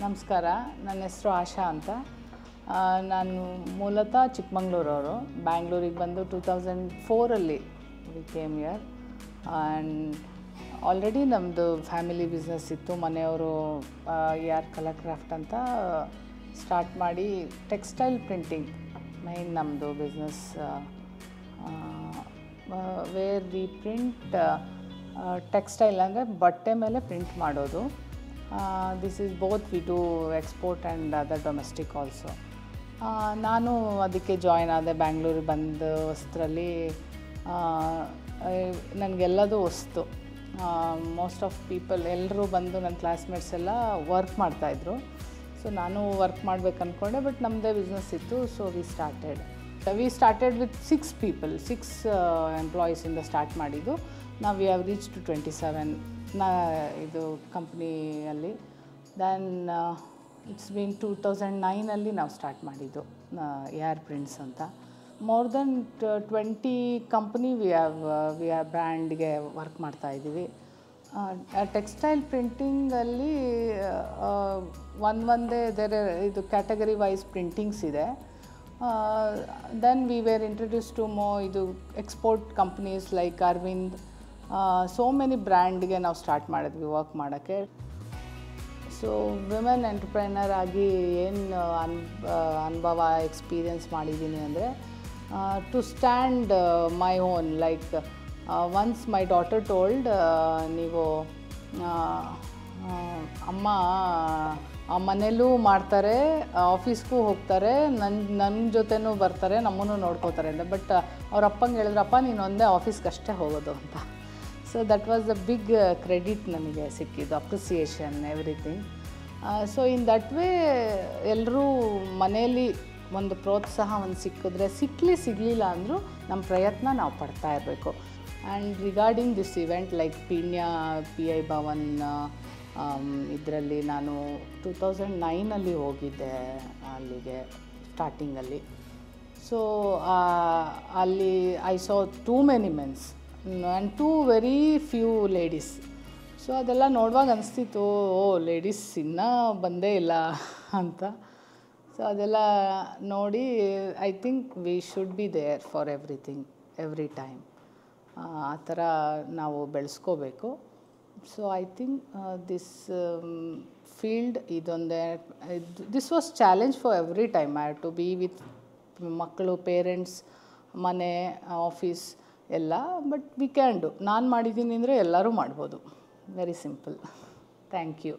ನಮಸ್ಕಾರ, ನನ್ನ ಹೆಸರು ಆಶಾ ಅಂತ. ನಾನು ಮೂಲತಃ ಚಿಕ್ಕಮಗಳೂರವರು. ಬ್ಯಾಂಗ್ಳೂರಿಗೆ ಬಂದು 2004 we came here. And already ನಮ್ಮದು ಫ್ಯಾಮಿಲಿ ಬಿಸ್ನೆಸ್ ಇತ್ತು. ಮನೆಯವರು AR ಕಲರ್ ಕ್ರಾಫ್ಟ್ ಅಂತ ಸ್ಟಾರ್ಟ್ ಮಾಡಿ ಟೆಕ್ಸ್ಟೈಲ್ ಪ್ರಿಂಟಿಂಗ್ ಮೈನ್ ನಮ್ಮದು business, where we print textile ಅಂದರೆ ಬಟ್ಟೆ ಮೇಲೆ ಪ್ರಿಂಟ್ ಮಾಡೋದು. This is both we do export and other domestic also. ನಾನು ಅದಕ್ಕೆ ಜಾಯ್ನ್ ಆದೆ. ಬ್ಯಾಂಗ್ಳೂರಿಗೆ ಬಂದ ಹೊಸದ್ರಲ್ಲಿ ನನಗೆಲ್ಲದೂ ಹೊಸ್ತು. ಮೋಸ್ಟ್ ಆಫ್ ಪೀಪಲ್ ಎಲ್ಲರೂ ಬಂದು ನನ್ನ ಕ್ಲಾಸ್ಮೇಟ್ಸ್ ಎಲ್ಲ ವರ್ಕ್ ಮಾಡ್ತಾಯಿದ್ರು. ಸೊ ನಾನು ವರ್ಕ್ ಮಾಡ್ಬೇಕು ಅಂದ್ಕೊಂಡೆ, ಬಟ್ ನಮ್ಮದೇ ಬಿಸ್ನೆಸ್ ಇತ್ತು. So we started with 6 people, 6 ಎಂಪ್ಲಾಯೀಸಿಂದ ಸ್ಟಾರ್ಟ್ ಮಾಡಿದ್ದು. ನಾವು ವಿ ಹ್ಯಾವ್ ರೀಚ್ ಟು 27 ಇದು ಕಂಪ್ನಿಯಲ್ಲಿ. ದೆನ್ ಇಟ್ಸ್ ಬೀನ್ 2009 ನಾವು ಸ್ಟಾರ್ಟ್ ಮಾಡಿದ್ದು AR ಪ್ರಿಂಟ್ಸ್ ಅಂತ. More than 20 company we have ಬ್ರ್ಯಾಂಡ್ಗೆ ವರ್ಕ್ ಮಾಡ್ತಾಯಿದ್ದೀವಿ. ಟೆಕ್ಸ್ಟೈಲ್ ಪ್ರಿಂಟಿಂಗಲ್ಲಿ ಒಂದೇ ಇದು ಕ್ಯಾಟಗರಿ ವೈಸ್ ಪ್ರಿಂಟಿಂಗ್ಸ್ ಇದೆ. Then we were introduce to ಇದು export companies like Arvind, so many ಬ್ರ್ಯಾಂಡ್ಗೆ ನಾವು ಸ್ಟಾರ್ಟ್ ಮಾಡಿದ್ವಿ ವರ್ಕ್ ಮಾಡೋಕ್ಕೆ. ಸೊ ವಿಮೆನ್ ಎಂಟರ್ಪ್ರೈನರ್ ಆಗಿ ಏನು ಅನುಭವ ಎಕ್ಸ್ಪೀರಿಯನ್ಸ್ ಮಾಡಿದ್ದೀನಿ ಅಂದರೆ, to stand my own. Like once my daughter told, ನೀವು ಅಮ್ಮ ಮನೇಲೂ ಮಾಡ್ತಾರೆ, ಆಫೀಸ್ಗೂ ಹೋಗ್ತಾರೆ, ನನ್ನ ಜೊತೆನೂ ಬರ್ತಾರೆ, ನಮ್ಮನ್ನು ನೋಡ್ಕೋತಾರೆ ಅಂತ. ಬಟ್ ಅವ್ರ ಅಪ್ಪಂಗೆ ಹೇಳಿದ್ರಪ್ಪ ನೀನು ಒಂದೇ ಆಫೀಸ್ಗೆ ಅಷ್ಟೇ ಹೋಗೋದು ಅಂತ. So that was the big credit ನನಗೆ ಸಿಕ್ಕಿದ್ದು, appreciation, everything. So in that way ಎಲ್ಲರೂ ಮನೆಯಲ್ಲಿ ಒಂದು ಪ್ರೋತ್ಸಾಹ ಸಿಕ್ಕಿದ್ರೆ ಸಿಗಲಿಲ್ಲ ಅಂದರೂ ನಮ್ಮ ಪ್ರಯತ್ನ ನಾವು ಪಡ್ತಾ ಇರಬೇಕು. And regarding this event like Peenya PI Bhavan, ಇದರಲ್ಲಿ ನಾನು 2009 ಹೋಗಿದ್ದೆ ಅಲ್ಲಿಗೆ ಸ್ಟಾರ್ಟಿಂಗಲ್ಲಿ. ಸೊ ಅಲ್ಲಿ I saw too many mens and too very few ladies. So ಅದೆಲ್ಲ ನೋಡುವಾಗ ಅನಿಸ್ತಿತ್ತು, ಲೇಡೀಸ್ ಇನ್ನೂ ಬಂದೇ ಇಲ್ಲ ಅಂತ. ಸೊ ಅದೆಲ್ಲ ನೋಡಿ I think we should be there for everything every time. ಆ ಥರ ನಾವು ಬೆಳೆಸ್ಕೋಬೇಕು. So I think this field this was challenge for every time. I have to be with ಮಕ್ಕಳು, ಪೇರೆಂಟ್ಸ್, ಮನೆ, ಆಫೀಸ್ ಎಲ್ಲ. But we can do. ನಾನು ಮಾಡಿದ್ದೀನಿ ಅಂದರೆ ಎಲ್ಲರೂ ಮಾಡ್ಬೋದು. Very simple. Thank you.